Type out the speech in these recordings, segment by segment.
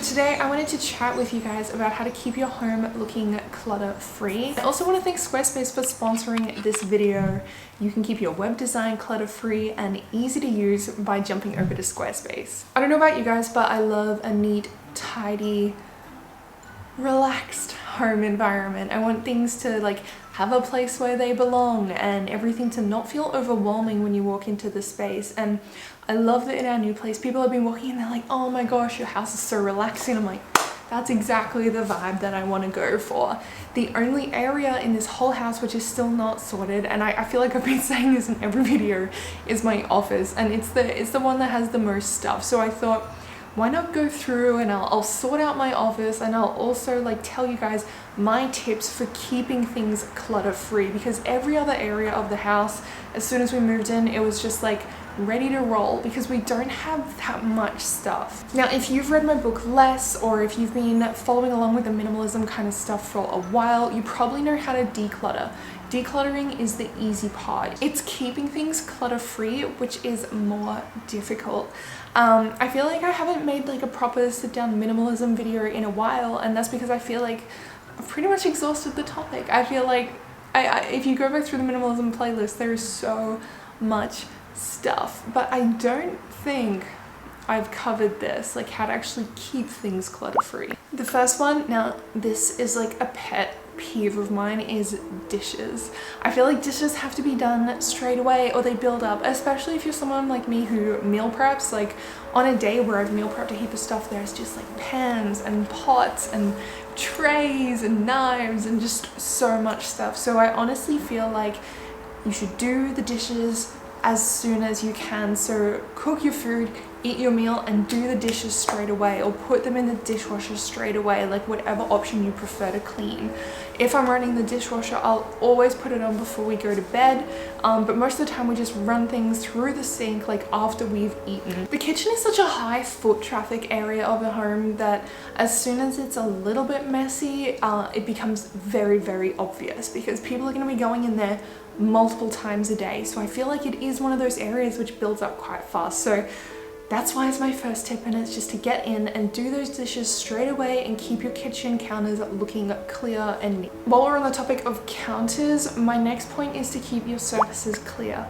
today I wanted to chat with you guys about how to keep your home looking clutter-free. I also want to thank Squarespace for sponsoring this video. You can keep your web design clutter-free and easy to use by jumping over to Squarespace. I don't know about you guys, but I love a neat, tidy, relaxed home environment. I want things to like have a place where they belong and everything to not feel overwhelming when you walk into the space. And I love that in our new place, people have been walking in, they're like, oh my gosh, your house is so relaxing. I'm like, that's exactly the vibe that I want to go for. The only area in this whole house which is still not sorted, and I feel like I've been saying this in every video, is my office, and it's the one that has the most stuff. So I thought, why not go through and I'll sort out my office, and I'll also like tell you guys my tips for keeping things clutter-free, because every other area of the house, as soon as we moved in, it was just like ready to roll because we don't have that much stuff. Now, if you've read my book Less, or if you've been following along with the minimalism kind of stuff for a while, you probably know how to declutter. Decluttering is the easy part. It's keeping things clutter-free, which is more difficult. I feel like I haven't made like a proper sit-down minimalism video in a while, and that's because I feel like I've pretty much exhausted the topic. I feel like if you go back through the minimalism playlist, there is so much stuff, but I don't think I've covered this, like how to actually keep things clutter-free. The first one, now this is like a pet peeve of mine, is dishes. I feel like dishes have to be done straight away or they build up, especially if you're someone like me who meal preps. Like on a day where I've meal prepped a heap of stuff, there's just like pans and pots and trays and knives and just so much stuff. So I honestly feel like you should do the dishes as soon as you can. So cook your food, eat your meal, and do the dishes straight away, or put them in the dishwasher straight away, like whatever option you prefer to clean. If I'm running the dishwasher, I'll always put it on before we go to bed, but most of the time we just run things through the sink like after we've eaten. The kitchen is such a high foot traffic area of the home that as soon as it's a little bit messy, it becomes very, very obvious because people are going to be going in there multiple times a day. So I feel like it is one of those areas which builds up quite fast. So that's why it's my first tip, and it's just to get in and do those dishes straight away and keep your kitchen counters looking clear and neat. While we're on the topic of counters, my next point is to keep your surfaces clear.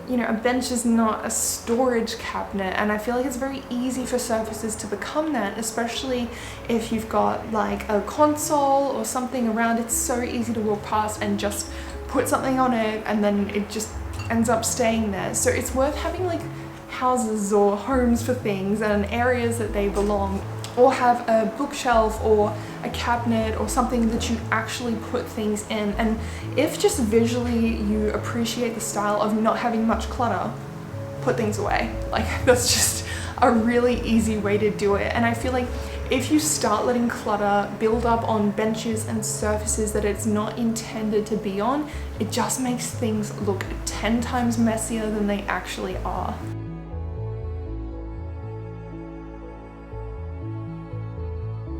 You know, a bench is not a storage cabinet, and I feel like it's very easy for surfaces to become that, especially if you've got like a console or something around. It's so easy to walk past and just put something on it and then it just ends up staying there. So it's worth having like houses or homes for things and areas that they belong, or have a bookshelf or a cabinet or something that you actually put things in. And if just visually you appreciate the style of not having much clutter, put things away. Like that's just a really easy way to do it. And I feel like if you start letting clutter build up on benches and surfaces that it's not intended to be on, it just makes things look 10 times messier than they actually are.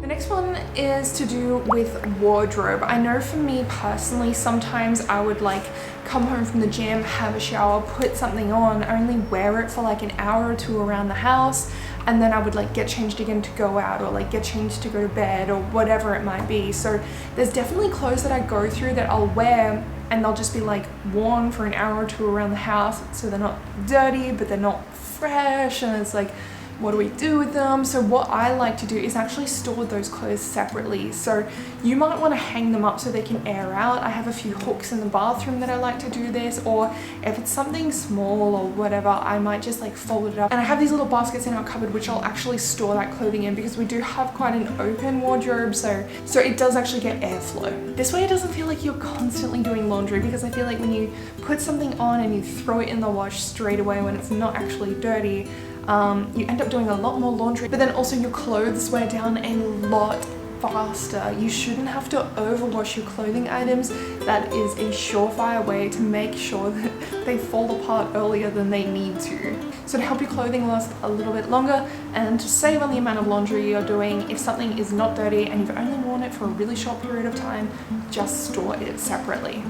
The next one is to do with wardrobe. I know for me personally, sometimes I would like come home from the gym, have a shower, put something on, only wear it for like an hour or two around the house, and then I would like get changed again to go out, or like get changed to go to bed, or whatever it might be. So there's definitely clothes that I go through that I'll wear and they'll just be like worn for an hour or two around the house, so they're not dirty but they're not fresh, and it's like, what do we do with them? So what I like to do is actually store those clothes separately. So you might want to hang them up so they can air out. I have a few hooks in the bathroom that I like to do this, or if it's something small or whatever, I might just like fold it up. And I have these little baskets in our cupboard which I'll actually store that clothing in, because we do have quite an open wardrobe, so it does actually get airflow. This way it doesn't feel like you're constantly doing laundry, because I feel like when you put something on and you throw it in the wash straight away when it's not actually dirty, you end up doing a lot more laundry, but then also your clothes wear down a lot faster. You shouldn't have to overwash your clothing items. That is a surefire way to make sure that they fall apart earlier than they need to. So to help your clothing last a little bit longer and to save on the amount of laundry you're doing, if something is not dirty and you've only worn it for a really short period of time, just store it separately.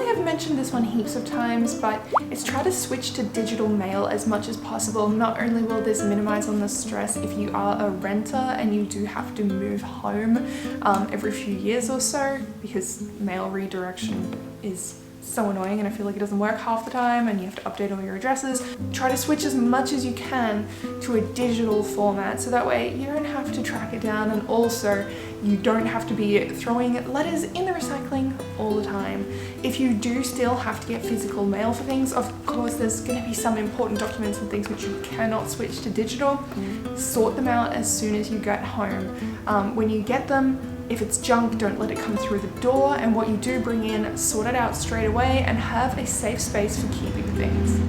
I've mentioned this one heaps of times, but it's try to switch to digital mail as much as possible. Not only will this minimize on the stress if you are a renter and you do have to move home every few years or so, because mail redirection is so annoying and I feel like it doesn't work half the time and you have to update all your addresses. Try to switch as much as you can to a digital format so that way you don't have to track it down, and also you don't have to be throwing letters in the recycling all the time. If you do still have to get physical mail for things, of course there's going to be some important documents and things which you cannot switch to digital. Sort them out as soon as you get home. When you get them, if it's junk, don't let it come through the door, and what you do bring in, sort it out straight away and have a safe space for keeping things.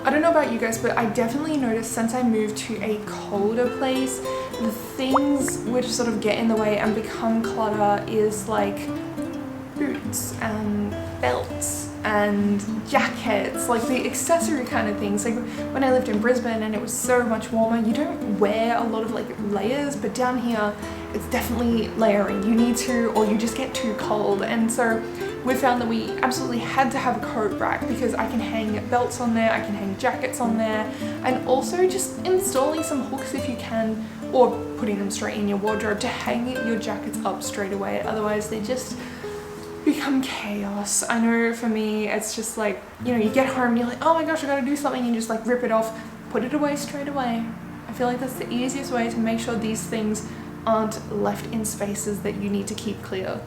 I don't know about you guys, but I definitely noticed since I moved to a colder place, the things which sort of get in the way and become clutter is like boots and belts and jackets, like the accessory kind of things. Like when I lived in Brisbane and it was so much warmer, you don't wear a lot of like layers, but down here it's definitely layering. You need to, or you just get too cold. And so we found that we absolutely had to have a coat rack because I can hang belts on there, I can hang jackets on there, and also just installing some hooks if you can, or putting them straight in your wardrobe to hang your jackets up straight away. Otherwise they just become chaos. I know for me it's just like, you know, you get home and you're like, oh my gosh, I gotta do something, and you just like rip it off, put it away straight away. I feel like that's the easiest way to make sure these things aren't left in spaces that you need to keep clear.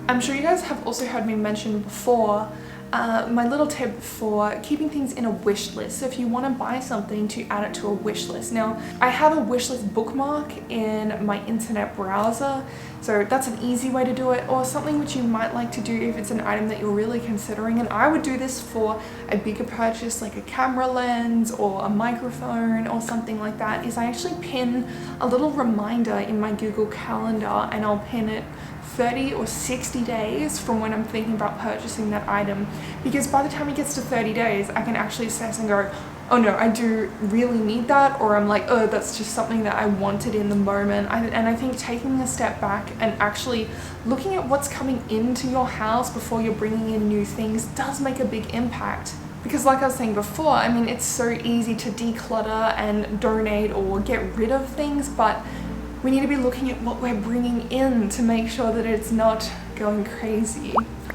I'm sure you guys have also heard me mention before my little tip for keeping things in a wish list. So if you want to buy something, to add it to a wish list. Now, I have a wish list bookmark in my internet browser, so that's an easy way to do it, or something which you might like to do if it's an item that you're really considering. And I would do this for a bigger purchase like a camera lens or a microphone or something like that, is I actually pin a little reminder in my Google Calendar, and I'll pin it 30 or 60 days from when I'm thinking about purchasing that item, because by the time it gets to 30 days I can actually assess and go, oh no, I do really need that, or I'm like, oh, that's just something that I wanted in the moment. And I think taking a step back and actually looking at what's coming into your house before you're bringing in new things does make a big impact. Because like I was saying before, I mean, it's so easy to declutter and donate or get rid of things, but we need to be looking at what we're bringing in to make sure that it's not going crazy.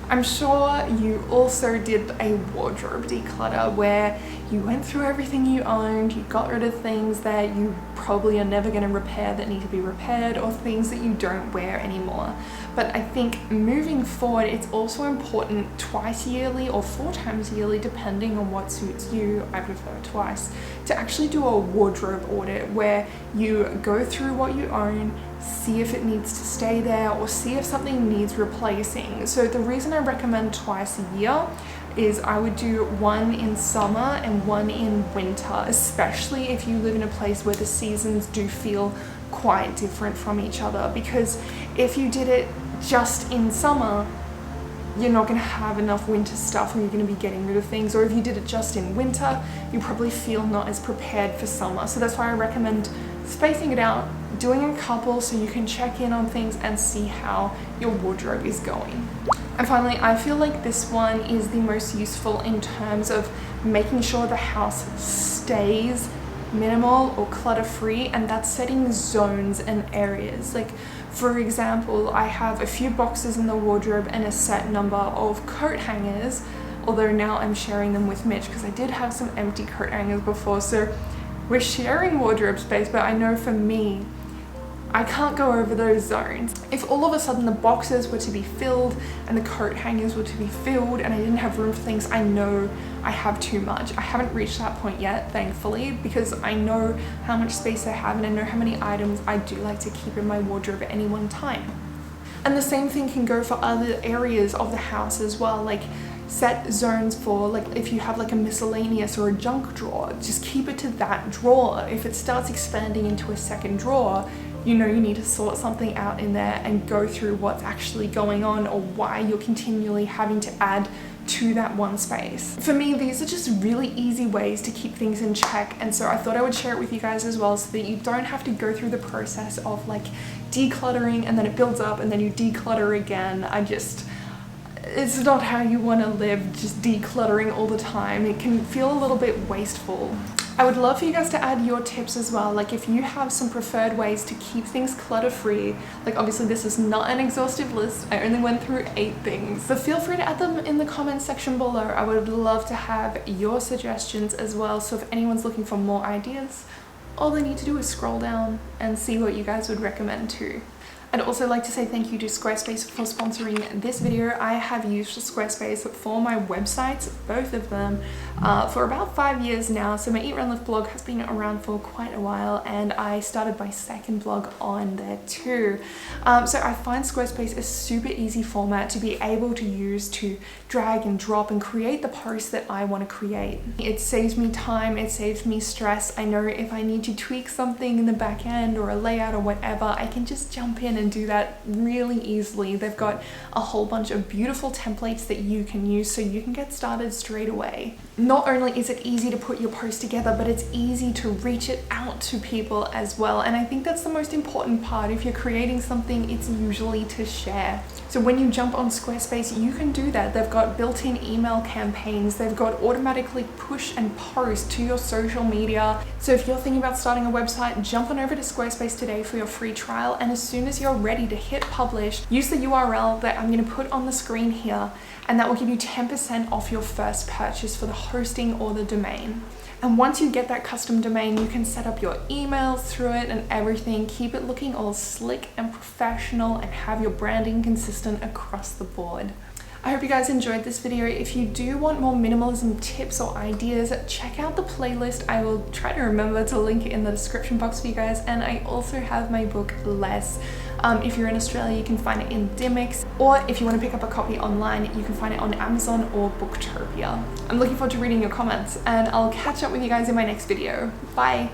I'm sure you also did a wardrobe declutter where you went through everything you owned, you got rid of things that you probably are never going to repair that need to be repaired, or things that you don't wear anymore. But I think moving forward, it's also important twice yearly or 4 times yearly, depending on what suits you. I prefer twice, to actually do a wardrobe audit where you go through what you own, see if it needs to stay there, or see if something needs replacing. So the reason I recommend twice a year is I would do one in summer and one in winter, especially if you live in a place where the seasons do feel quite different from each other. Because if you did it just in summer, you're not going to have enough winter stuff and you're going to be getting rid of things. Or if you did it just in winter, you probably feel not as prepared for summer. So that's why I recommend spacing it out, doing a couple so you can check in on things and see how your wardrobe is going. And finally, I feel like this one is the most useful in terms of making sure the house stays minimal or clutter-free, and that's setting zones and areas. Like, for example, I have a few boxes in the wardrobe and a set number of coat hangers, although now I'm sharing them with Mitch because I did have some empty coat hangers before, so we're sharing wardrobe space. But I know for me, I can't go over those zones. If all of a sudden the boxes were to be filled and the coat hangers were to be filled and I didn't have room for things, I know I have too much. I haven't reached that point yet, thankfully, because I know how much space I have and I know how many items I do like to keep in my wardrobe at any one time. And the same thing can go for other areas of the house as well, like set zones for, like, if you have like a miscellaneous or a junk drawer, just keep it to that drawer. If it starts expanding into a second drawer, you know you need to sort something out in there and go through what's actually going on, or why you're continually having to add to that one space. For me, these are just really easy ways to keep things in check, and so I thought I would share it with you guys as well so that you don't have to go through the process of like decluttering and then it builds up and then you declutter again. It's not how you want to live, just decluttering all the time. It can feel a little bit wasteful. I would love for you guys to add your tips as well. Like if you have some preferred ways to keep things clutter-free, like obviously this is not an exhaustive list. I only went through 8 things. But feel free to add them in the comments section below. I would love to have your suggestions as well. So if anyone's looking for more ideas, all they need to do is scroll down and see what you guys would recommend too. I'd also like to say thank you to Squarespace for sponsoring this video. I have used Squarespace for my websites, both of them, for about 5 years now. So my Eat, Run, Live blog has been around for quite a while, and I started my second blog on there too. So I find Squarespace a super easy format to be able to use to drag and drop and create the posts that I want to create. It saves me time, it saves me stress. I know if I need to tweak something in the back end or a layout or whatever, I can just jump in and do that really easily. They've got a whole bunch of beautiful templates that you can use so you can get started straight away. Not only is it easy to put your post together, but it's easy to reach it out to people as well. And I think that's the most important part. If you're creating something, it's usually to share. So when you jump on Squarespace, you can do that. They've got built-in email campaigns. They've got automatically push and post to your social media. So if you're thinking about starting a website, jump on over to Squarespace today for your free trial. And as soon as you're ready to hit publish, use the URL that I'm going to put on the screen here, and that will give you 10% off your first purchase for the hosting or the domain. And once you get that custom domain, you can set up your emails through it and everything, keep it looking all slick and professional, and have your branding consistent across the board. I hope you guys enjoyed this video. If you do want more minimalism tips or ideas, check out the playlist. I will try to remember to link it in the description box for you guys. And I also have my book, Less. If you're in Australia, you can find it in Dymocks, or if you want to pick up a copy online, you can find it on Amazon or Booktopia. I'm looking forward to reading your comments, and I'll catch up with you guys in my next video. Bye!